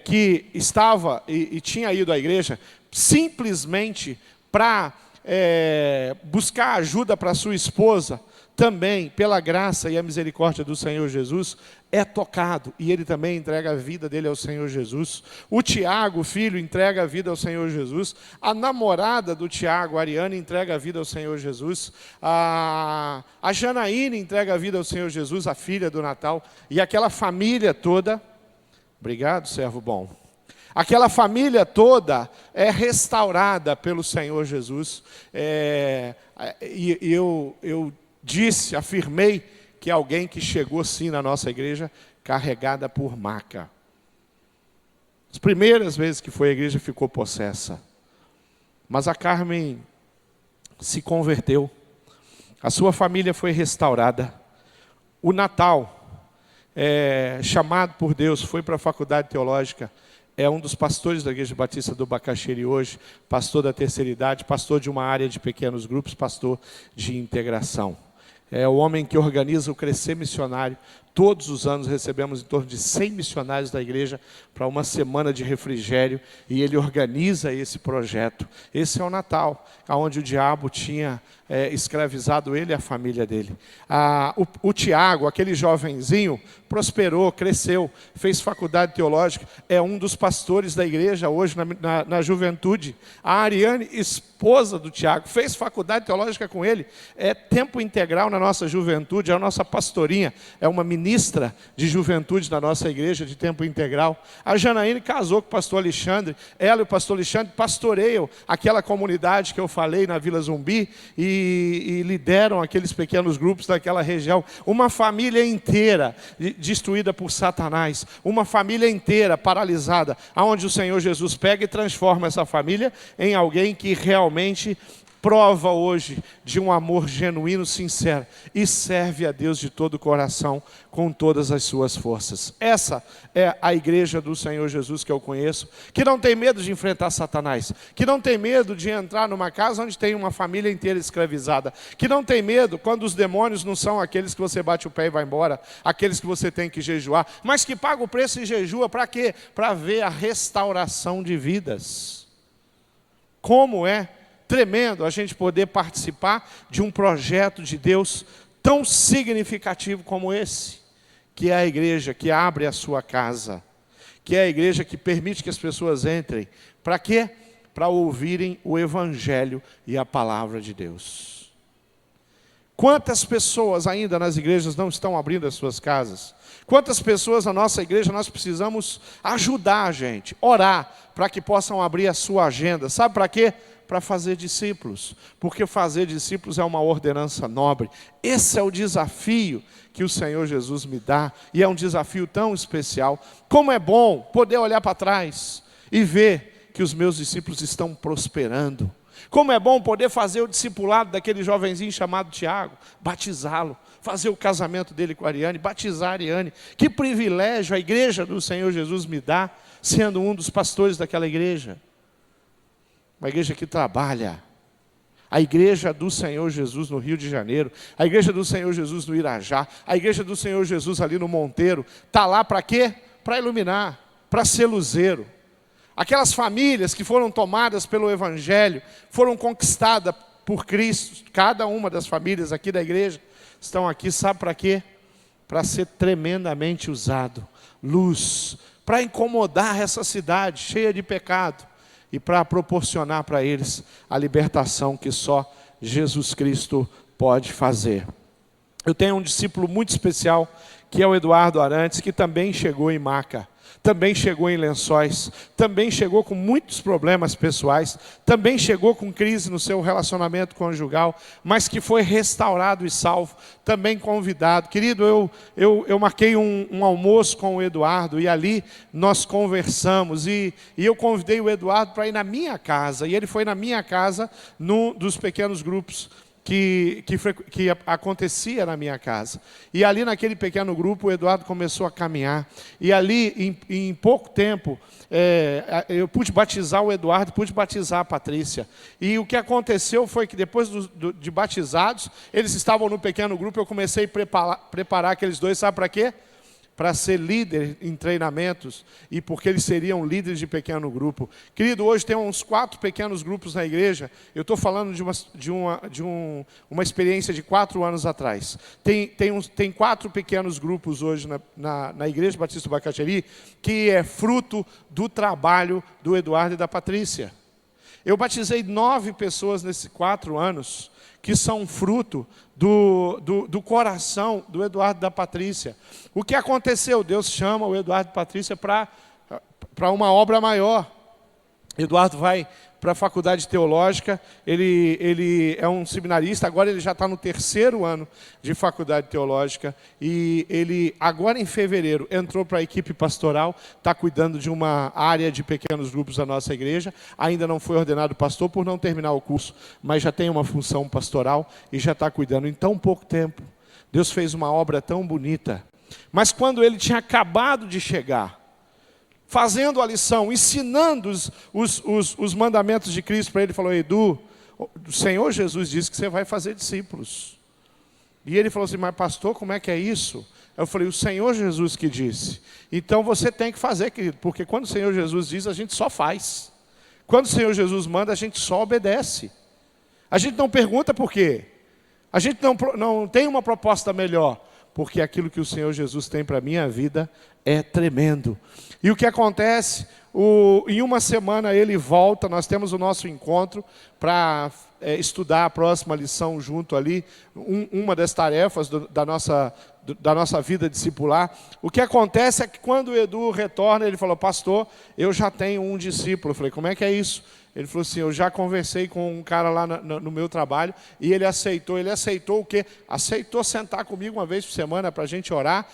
que estava e tinha ido à igreja simplesmente para buscar ajuda para sua esposa, também, pela graça e a misericórdia do Senhor Jesus, é tocado, e ele também entrega a vida dele ao Senhor Jesus. O Tiago, filho, entrega a vida ao Senhor Jesus. A namorada do Tiago, a Ariane, entrega a vida ao Senhor Jesus. A Janaína entrega a vida ao Senhor Jesus, a filha do Natal. E aquela família toda, obrigado, servo bom. Aquela família toda é restaurada pelo Senhor Jesus. Eu afirmei que alguém que chegou sim na nossa igreja, carregada por maca. As primeiras vezes que foi à igreja ficou possessa. Mas a Carmen se converteu. A sua família foi restaurada. O Natal, chamado por Deus, foi para a faculdade teológica. É um dos pastores da Igreja Batista do Bacaxeri hoje, pastor da terceira idade, pastor de uma área de pequenos grupos, pastor de integração. É o homem que organiza o Crescer Missionário. Todos os anos recebemos em torno de 100 missionários da igreja para uma semana de refrigério, e ele organiza esse projeto. Esse é o Natal, onde o diabo tinha escravizado ele e a família dele. O Tiago, aquele jovenzinho, prosperou, cresceu, fez faculdade teológica, é um dos pastores da igreja hoje na juventude. A Ariane, esposa do Tiago, fez faculdade teológica com ele, é tempo integral na nossa juventude, é a nossa pastorinha, é uma menina ministra de juventude da nossa igreja de tempo integral. A Janaíne casou com o pastor Alexandre. Ela e o pastor Alexandre pastoreiam aquela comunidade que eu falei na Vila Zumbi e lideram aqueles pequenos grupos daquela região. Uma família inteira destruída por Satanás. Uma família inteira paralisada, aonde o Senhor Jesus pega e transforma essa família em alguém que realmente prova hoje de um amor genuíno, sincero, e serve a Deus de todo o coração, com todas as suas forças. Essa é a igreja do Senhor Jesus que eu conheço, que não tem medo de enfrentar Satanás, que não tem medo de entrar numa casa onde tem uma família inteira escravizada, que não tem medo quando os demônios não são aqueles que você bate o pé e vai embora, aqueles que você tem que jejuar, mas que paga o preço e jejua, para quê? Para ver a restauração de vidas. Como é tremendo a gente poder participar de um projeto de Deus tão significativo como esse, que é a igreja que abre a sua casa, que é a igreja que permite que as pessoas entrem. Para quê? Para ouvirem o Evangelho e a palavra de Deus. Quantas pessoas ainda nas igrejas não estão abrindo as suas casas? Quantas pessoas na nossa igreja nós precisamos ajudar a gente, orar, para que possam abrir a sua agenda. Sabe para quê? Para fazer discípulos, porque fazer discípulos é uma ordenança nobre. Esse é o desafio que o Senhor Jesus me dá, e é um desafio tão especial. Como é bom poder olhar para trás e ver que os meus discípulos estão prosperando. Como é bom poder fazer o discipulado daquele jovenzinho chamado Tiago, batizá-lo, fazer o casamento dele com a Ariane, batizar a Ariane. Que privilégio a igreja do Senhor Jesus me dá, sendo um dos pastores daquela igreja. Uma igreja que trabalha. A igreja do Senhor Jesus no Rio de Janeiro, a igreja do Senhor Jesus no Irajá, a igreja do Senhor Jesus ali no Monteiro, está lá para quê? Para iluminar, para ser luzeiro. Aquelas famílias que foram tomadas pelo Evangelho, foram conquistadas por Cristo, cada uma das famílias aqui da igreja, estão aqui, sabe para quê? Para ser tremendamente usado, luz, para incomodar essa cidade cheia de pecado, e para proporcionar para eles a libertação que só Jesus Cristo pode fazer. Eu tenho um discípulo muito especial, que é o Eduardo Arantes, que também chegou em Maca, também chegou em Lençóis, também chegou com muitos problemas pessoais, também chegou com crise no seu relacionamento conjugal, mas que foi restaurado e salvo, também convidado. Querido, eu marquei um almoço com o Eduardo, e ali nós conversamos, e eu convidei o Eduardo para ir na minha casa, e ele foi na minha casa, num dos pequenos grupos que acontecia na minha casa. E ali naquele pequeno grupo o Eduardo começou a caminhar. E ali em pouco tempo eu pude batizar o Eduardo, pude batizar a Patrícia. E o que aconteceu foi que depois de batizados, eles estavam no pequeno grupo, eu comecei a preparar aqueles dois, sabe para quê? Para ser líder em treinamentos, e porque eles seriam líderes de pequeno grupo. Querido, hoje tem uns 4 pequenos grupos na igreja. Eu estou falando de uma experiência de 4 anos atrás. Tem 4 pequenos grupos hoje na Igreja Batista do Bacaxeri, que é fruto do trabalho do Eduardo e da Patrícia. Eu batizei 9 pessoas nesses 4 anos, que são fruto do coração do Eduardo e da Patrícia. O que aconteceu? Deus chama o Eduardo e a Patrícia para uma obra maior. Eduardo vai para a faculdade teológica, ele é um seminarista, agora ele já está no 3º ano de faculdade teológica, e ele, agora em fevereiro, entrou para a equipe pastoral, está cuidando de uma área de pequenos grupos da nossa igreja, ainda não foi ordenado pastor por não terminar o curso, mas já tem uma função pastoral e já está cuidando em tão pouco tempo. Deus fez uma obra tão bonita, mas quando ele tinha acabado de chegar, fazendo a lição, ensinando os mandamentos de Cristo para ele, falou: Edu, o Senhor Jesus disse que você vai fazer discípulos. E ele falou assim: mas pastor, como é que é isso? Eu falei: o Senhor Jesus que disse. Então você tem que fazer, querido, porque quando o Senhor Jesus diz, a gente só faz. Quando o Senhor Jesus manda, a gente só obedece. A gente não pergunta por quê. A gente não tem uma proposta melhor, porque aquilo que o Senhor Jesus tem para a minha vida é tremendo. E o que acontece? Em uma semana ele volta, nós temos o nosso encontro para estudar a próxima lição junto ali, uma das tarefas da nossa vida discipular. O que acontece é que quando o Edu retorna, ele falou: pastor, eu já tenho um discípulo. Eu falei: como é que é isso? Ele falou assim: eu já conversei com um cara lá no meu trabalho e ele aceitou. Ele aceitou o quê? Aceitou sentar comigo uma vez por semana para a gente orar,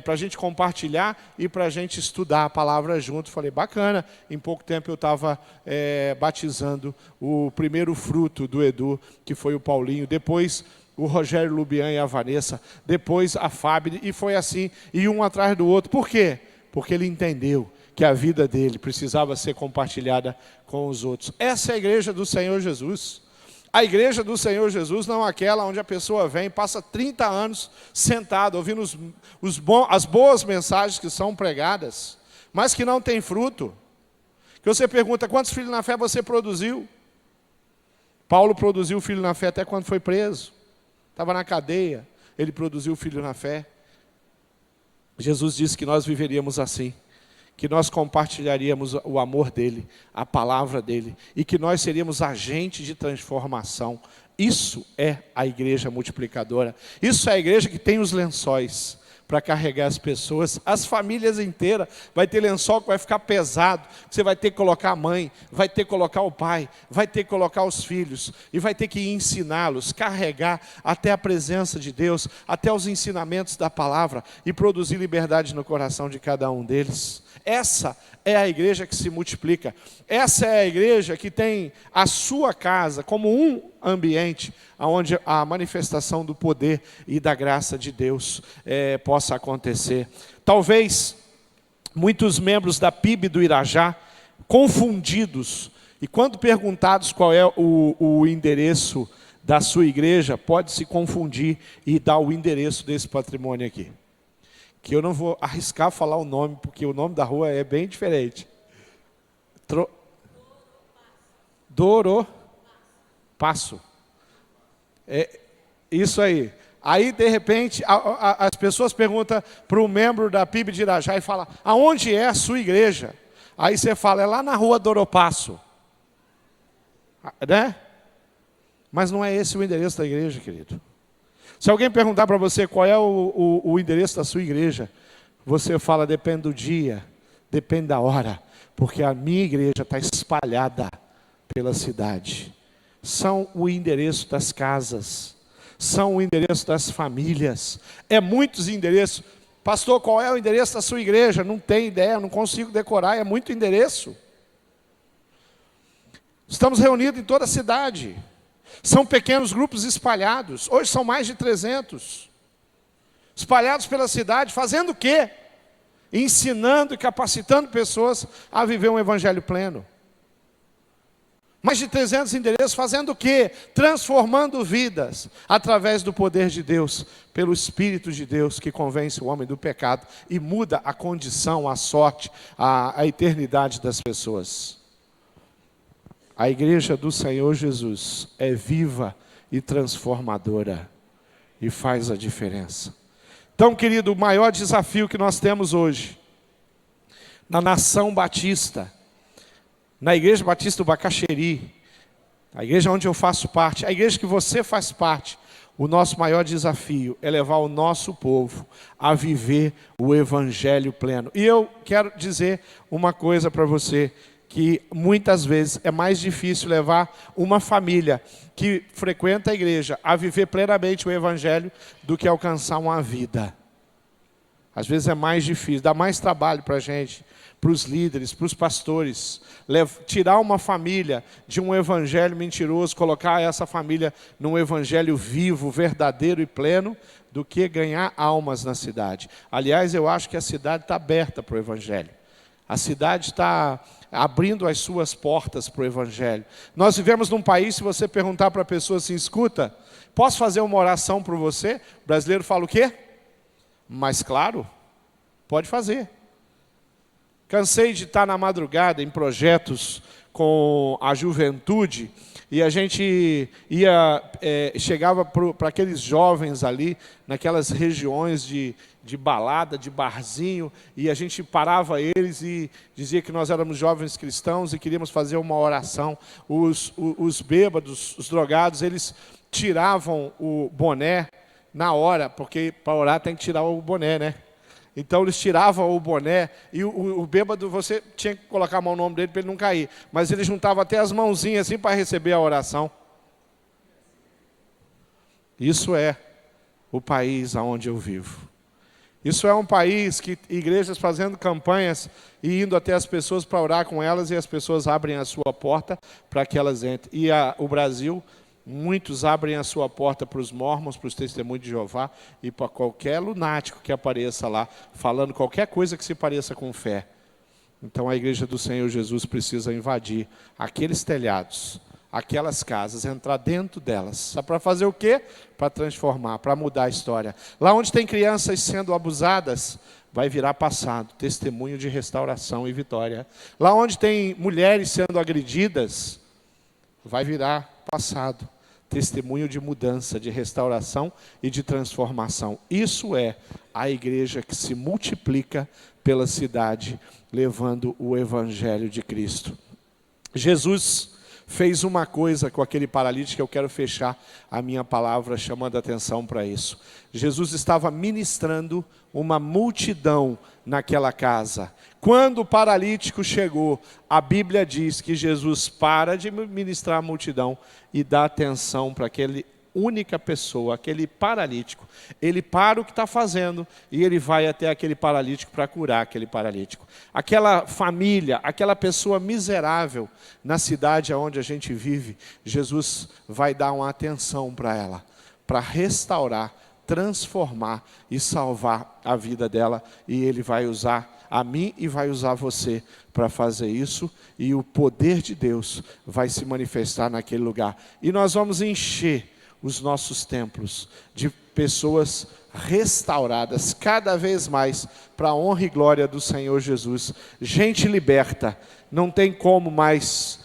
para a gente compartilhar e para a gente estudar a palavra junto. Falei: bacana. Em pouco tempo eu estava batizando o primeiro fruto do Edu, que foi o Paulinho. Depois o Rogério Lubian e a Vanessa. Depois a Fábio. E foi assim, e um atrás do outro. Por quê? Porque ele entendeu que a vida dele precisava ser compartilhada com os outros. Essa é a igreja do Senhor Jesus. A igreja do Senhor Jesus não é aquela onde a pessoa vem, passa 30 anos sentado, ouvindo as boas mensagens que são pregadas, mas que não tem fruto. Que você pergunta: quantos filhos na fé você produziu? Paulo produziu filho na fé até quando foi preso. Estava na cadeia, ele produziu filho na fé. Jesus disse que nós viveríamos assim, que nós compartilharíamos o amor dele, a palavra dele, e que nós seríamos agentes de transformação. Isso é a igreja multiplicadora. Isso é a igreja que tem os lençóis para carregar as pessoas, as famílias inteiras. Vai ter lençol que vai ficar pesado, você vai ter que colocar a mãe, vai ter que colocar o pai, vai ter que colocar os filhos, e vai ter que ensiná-los, carregar até a presença de Deus, até os ensinamentos da palavra, e produzir liberdade no coração de cada um deles. Essa é a igreja que se multiplica. Essa é a igreja que tem a sua casa como um ambiente onde a manifestação do poder e da graça de Deus possa acontecer. Talvez muitos membros da PIB do Irajá, confundidos, e quando perguntados qual é o endereço da sua igreja, pode se confundir e dar o endereço desse patrimônio aqui. Que eu não vou arriscar falar o nome, porque o nome da rua é bem diferente. Doropasso. É isso aí. Aí, de repente, as pessoas perguntam para o membro da PIB de Irajá e falam: aonde é a sua igreja? Aí você fala: é lá na rua Doropasso. Né? Mas não é esse o endereço da igreja, querido. Se alguém perguntar para você qual é o endereço da sua igreja, você fala: depende do dia, depende da hora, porque a minha igreja está espalhada pela cidade. São o endereço das casas, são o endereço das famílias, muitos endereços. Pastor, qual é o endereço da sua igreja? Não tenho ideia, não consigo decorar, é muito endereço. Estamos reunidos em toda a cidade. São pequenos grupos espalhados. Hoje são mais de 300. Espalhados pela cidade, fazendo o quê? Ensinando e capacitando pessoas a viver um evangelho pleno. Mais de 300 endereços, fazendo o quê? Transformando vidas, através do poder de Deus, pelo Espírito de Deus, que convence o homem do pecado e muda a condição, a sorte, a eternidade das pessoas. A igreja do Senhor Jesus é viva e transformadora e faz a diferença. Então, querido, o maior desafio que nós temos hoje, na nação batista, na igreja batista do Bacaxeri, a igreja onde eu faço parte, a igreja que você faz parte, o nosso maior desafio é levar o nosso povo a viver o evangelho pleno. E eu quero dizer uma coisa para você, que muitas vezes é mais difícil levar uma família que frequenta a igreja a viver plenamente o evangelho do que alcançar uma vida. Às vezes é mais difícil, dá mais trabalho para a gente, para os líderes, para os pastores, tirar uma família de um evangelho mentiroso, colocar essa família num evangelho vivo, verdadeiro e pleno, do que ganhar almas na cidade. Aliás, eu acho que a cidade está aberta para o evangelho. A cidade está abrindo as suas portas para o evangelho. Nós vivemos num país, se você perguntar para a pessoa assim: escuta, posso fazer uma oração por você? O brasileiro fala o quê? Mas claro, pode fazer. Cansei de estar na madrugada em projetos com a juventude, e a gente chegava para aqueles jovens ali, naquelas regiões de balada, de barzinho, e a gente parava eles e dizia que nós éramos jovens cristãos e queríamos fazer uma oração. Os bêbados, os drogados, eles tiravam o boné na hora, porque para orar tem que tirar o boné, né? Então eles tiravam o boné e o bêbado, você tinha que colocar a mão no ombro dele para ele não cair. Mas ele juntava até as mãozinhas assim para receber a oração. Isso é o país onde eu vivo. Isso é um país que igrejas fazendo campanhas e indo até as pessoas para orar com elas, e as pessoas abrem a sua porta para que elas entrem. E o Brasil, muitos abrem a sua porta para os mormons, para os testemunhos de Jeová e para qualquer lunático que apareça lá, falando qualquer coisa que se pareça com fé. Então a igreja do Senhor Jesus precisa invadir aqueles telhados, aquelas casas, entrar dentro delas. Sabe para fazer o quê? Para transformar, para mudar a história. Lá onde tem crianças sendo abusadas, vai virar passado, testemunho de restauração e vitória. Lá onde tem mulheres sendo agredidas, vai virar passado, testemunho de mudança, de restauração e de transformação. Isso é a igreja que se multiplica pela cidade, levando o evangelho de Cristo. Jesus fez uma coisa com aquele paralítico, que eu quero fechar a minha palavra chamando a atenção para isso. Jesus estava ministrando uma multidão naquela casa. Quando o paralítico chegou, a Bíblia diz que Jesus para de ministrar a multidão e dá atenção para aquele única pessoa, aquele paralítico. Ele para o que está fazendo e ele vai até aquele paralítico para curar aquele paralítico. Aquela família, aquela pessoa miserável na cidade onde a gente vive, Jesus vai dar uma atenção para ela, para restaurar, transformar e salvar a vida dela. E Ele vai usar a mim e vai usar você para fazer isso, e o poder de Deus vai se manifestar naquele lugar. E nós vamos encher os nossos templos de pessoas restauradas cada vez mais para a honra e glória do Senhor Jesus. Gente liberta. Não tem como mais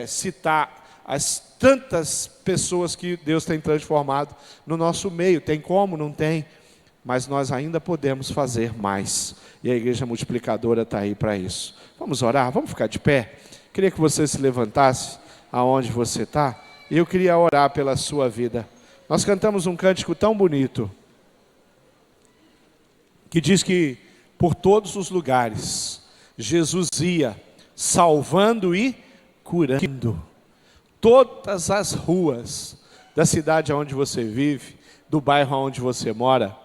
citar as tantas pessoas que Deus tem transformado no nosso meio. Tem como? Não tem. Mas nós ainda podemos fazer mais. E a igreja multiplicadora está aí para isso. Vamos orar? Vamos ficar de pé? Queria que você se levantasse aonde você está. E eu queria orar pela sua vida. Nós cantamos um cântico tão bonito, que diz que por todos os lugares, Jesus ia salvando e curando. Todas as ruas da cidade onde você vive, do bairro onde você mora,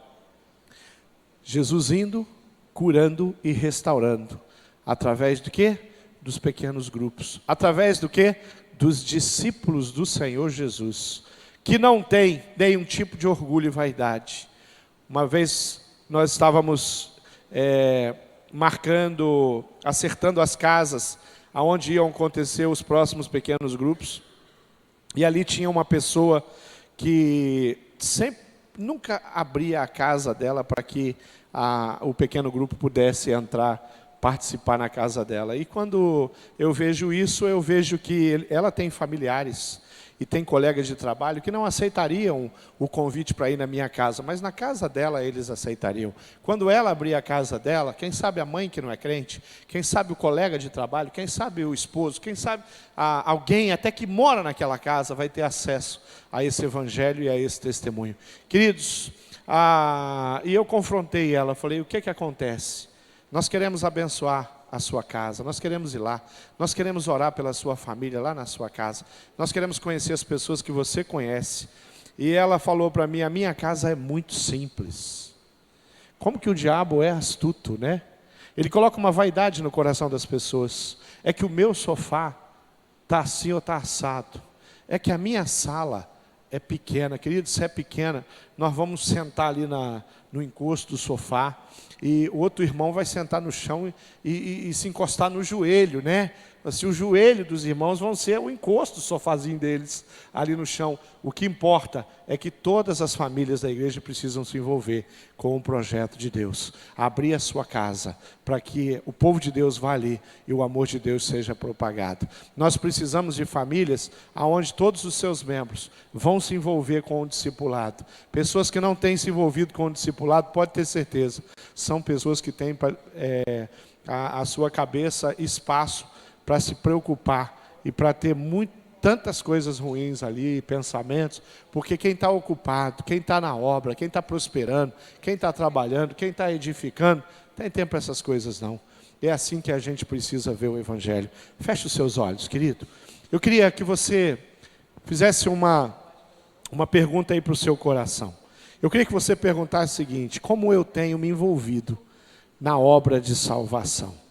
Jesus indo, curando e restaurando. Através do quê? Dos pequenos grupos. Através do quê? Dos discípulos do Senhor Jesus, que não tem nenhum tipo de orgulho e vaidade. Uma vez nós estávamos acertando as casas aonde iam acontecer os próximos pequenos grupos, e ali tinha uma pessoa que nunca abria a casa dela para que o pequeno grupo pudesse entrar, participar na casa dela. E quando eu vejo isso, eu vejo que ela tem familiares e tem colegas de trabalho que não aceitariam o convite para ir na minha casa, mas na casa dela eles aceitariam. Quando ela abrir a casa dela, quem sabe a mãe que não é crente, quem sabe o colega de trabalho, quem sabe o esposo, quem sabe alguém até que mora naquela casa vai ter acesso a esse evangelho e a esse testemunho. Queridos, e eu confrontei ela, falei, o que acontece? Nós queremos abençoar a sua casa, nós queremos ir lá, nós queremos orar pela sua família lá na sua casa, nós queremos conhecer as pessoas que você conhece. E ela falou para mim, a minha casa é muito simples. Como que o diabo é astuto, né? Ele coloca uma vaidade no coração das pessoas. É que o meu sofá está assim ou está assado. É que a minha sala é pequena. Querido, se é pequena, nós vamos sentar ali no encosto do sofá, e o outro irmão vai sentar no chão e se encostar no joelho, né? se o joelho dos irmãos vão ser o encosto do sofazinho deles ali no chão. O que importa é que todas as famílias da igreja precisam se envolver com o projeto de Deus. Abrir a sua casa para que o povo de Deus vá ali e o amor de Deus seja propagado. Nós precisamos de famílias onde todos os seus membros vão se envolver com o discipulado. Pessoas que não têm se envolvido com o discipulado, pode ter certeza, são pessoas que têm a sua cabeça espaço para se preocupar e para ter tantas coisas ruins ali, pensamentos, porque quem está ocupado, quem está na obra, quem está prosperando, quem está trabalhando, quem está edificando, não tem tempo para essas coisas não. É assim que a gente precisa ver o Evangelho. Feche os seus olhos, querido. Eu queria que você fizesse uma pergunta aí para o seu coração. Eu queria que você perguntasse o seguinte: como eu tenho me envolvido na obra de salvação?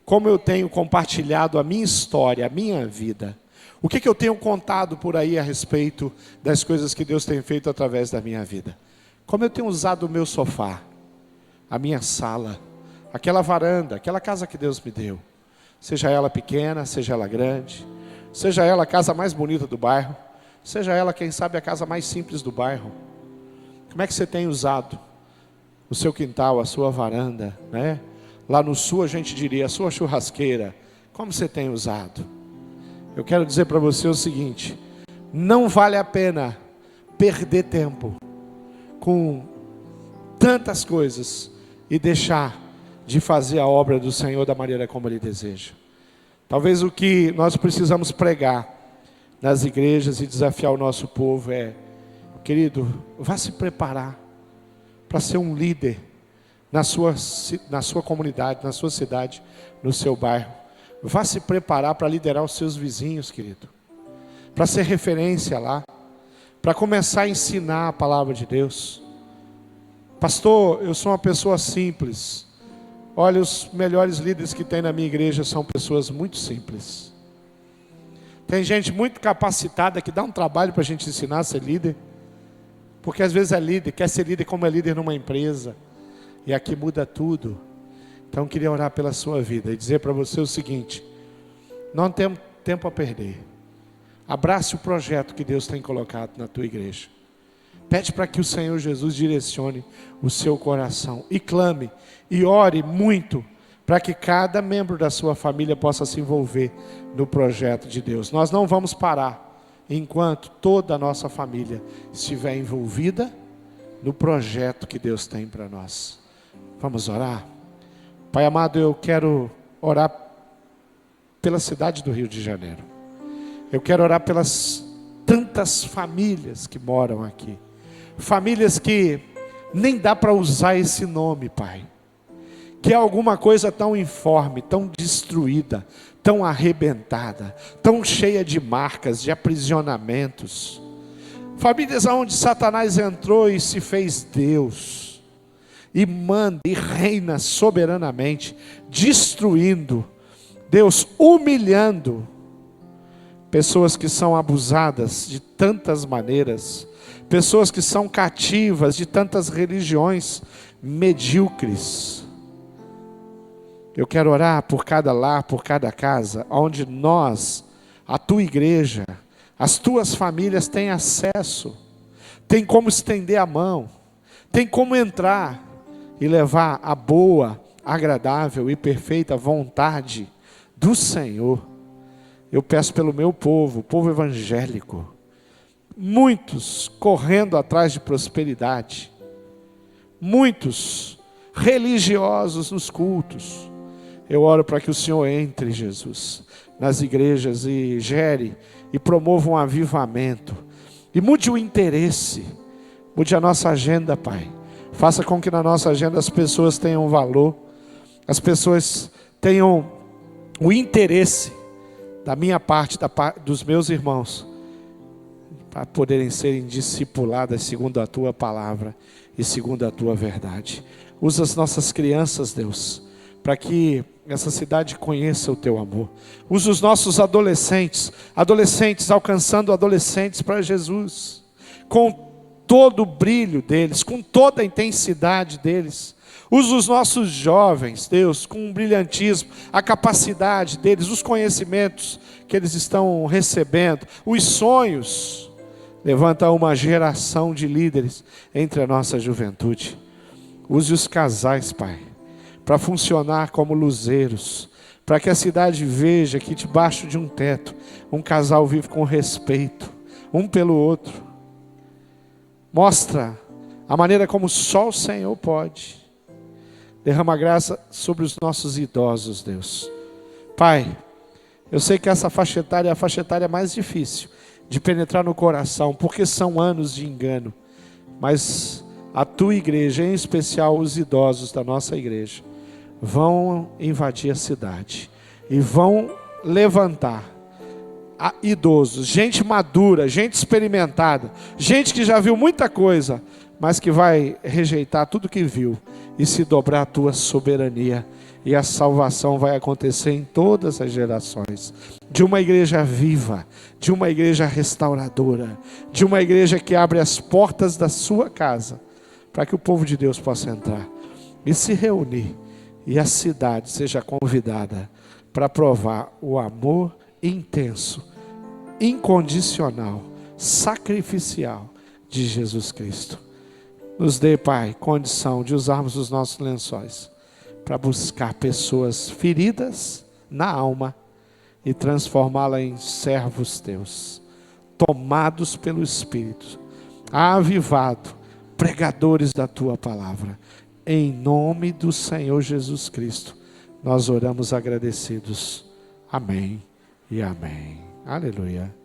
Como eu tenho compartilhado a minha história, a minha vida? O que eu tenho contado por aí a respeito das coisas que Deus tem feito através da minha vida? Como eu tenho usado o meu sofá, a minha sala, aquela varanda, aquela casa que Deus me deu? Seja ela pequena, seja ela grande, seja ela a casa mais bonita do bairro, seja ela, quem sabe, a casa mais simples do bairro. Como é que você tem usado o seu quintal, a sua varanda, né? Lá no sul a gente diria a sua churrasqueira. Como você tem usado? Eu quero dizer para você o seguinte: não vale a pena perder tempo com tantas coisas e deixar de fazer a obra do Senhor da maneira como Ele deseja. Talvez o que nós precisamos pregar nas igrejas e desafiar o nosso povo é: querido, vá se preparar para ser um líder na sua comunidade, na sua cidade, no seu bairro. Vá se preparar para liderar os seus vizinhos, querido. Para ser referência lá. Para começar a ensinar a palavra de Deus. Pastor, eu sou uma pessoa simples. Olha, os melhores líderes que tem na minha igreja são pessoas muito simples. Tem gente muito capacitada que dá um trabalho para a gente ensinar a ser líder. Porque às vezes é líder, quer ser líder como é líder numa empresa. E aqui muda tudo. Então eu queria orar pela sua vida e dizer para você o seguinte: não temos tempo a perder. Abrace o projeto que Deus tem colocado na tua igreja. Pede para que o Senhor Jesus direcione o seu coração. E clame, e ore muito, para que cada membro da sua família possa se envolver no projeto de Deus. Nós não vamos parar enquanto toda a nossa família estiver envolvida no projeto que Deus tem para nós. Vamos orar? Pai amado, eu quero orar pela cidade do Rio de Janeiro. Eu quero orar pelas tantas famílias que moram aqui. Famílias que nem dá para usar esse nome, Pai. Que é alguma coisa tão informe, tão destruída, tão arrebentada, tão cheia de marcas, de aprisionamentos. Famílias onde Satanás entrou e se fez Deus. E manda e reina soberanamente, destruindo, Deus, humilhando pessoas que são abusadas de tantas maneiras, pessoas que são cativas de tantas religiões medíocres. Eu quero orar por cada lar, por cada casa, onde nós, a tua igreja, as tuas famílias têm acesso, tem como estender a mão, tem como entrar e levar a boa, agradável e perfeita vontade do Senhor. Eu peço pelo meu povo, o povo evangélico, muitos correndo atrás de prosperidade, muitos religiosos nos cultos. Eu oro para que o Senhor entre, Jesus, nas igrejas e gere e promova um avivamento. E mude o interesse, mude a nossa agenda, Pai. Faça com que na nossa agenda as pessoas tenham valor, as pessoas tenham o interesse da minha parte, dos meus irmãos, para poderem serem discipuladas segundo a tua palavra e segundo a tua verdade. Usa as nossas crianças, Deus, para que essa cidade conheça o teu amor. Usa os nossos adolescentes alcançando adolescentes para Jesus, com todo o brilho deles, com toda a intensidade deles. Usa os nossos jovens, Deus, com um brilhantismo, a capacidade deles, os conhecimentos que eles estão recebendo, os sonhos. Levanta uma geração de líderes entre a nossa juventude. Use os casais, Pai, para funcionar como luzeiros, para que a cidade veja que debaixo de um teto, um casal vive com respeito, um pelo outro. Mostra a maneira como só o Senhor pode. Derrama graça sobre os nossos idosos, Deus. Pai, eu sei que essa faixa etária é a faixa etária mais difícil de penetrar no coração, porque são anos de engano. Mas a tua igreja, em especial os idosos da nossa igreja, vão invadir a cidade e vão levantar idosos, gente madura, gente experimentada, gente que já viu muita coisa, mas que vai rejeitar tudo que viu e se dobrar à tua soberania. E a salvação vai acontecer em todas as gerações. De uma igreja viva, de uma igreja restauradora, de uma igreja que abre as portas da sua casa, para que o povo de Deus possa entrar e se reunir, e a cidade seja convidada para provar o amor intenso, incondicional, sacrificial de Jesus Cristo. Nos dê, Pai, condição de usarmos os nossos lençóis para buscar pessoas feridas na alma e transformá-la em servos teus, tomados pelo Espírito, avivado, pregadores da tua palavra. Em nome do Senhor Jesus Cristo, nós oramos agradecidos. Amém e amém. Aleluia.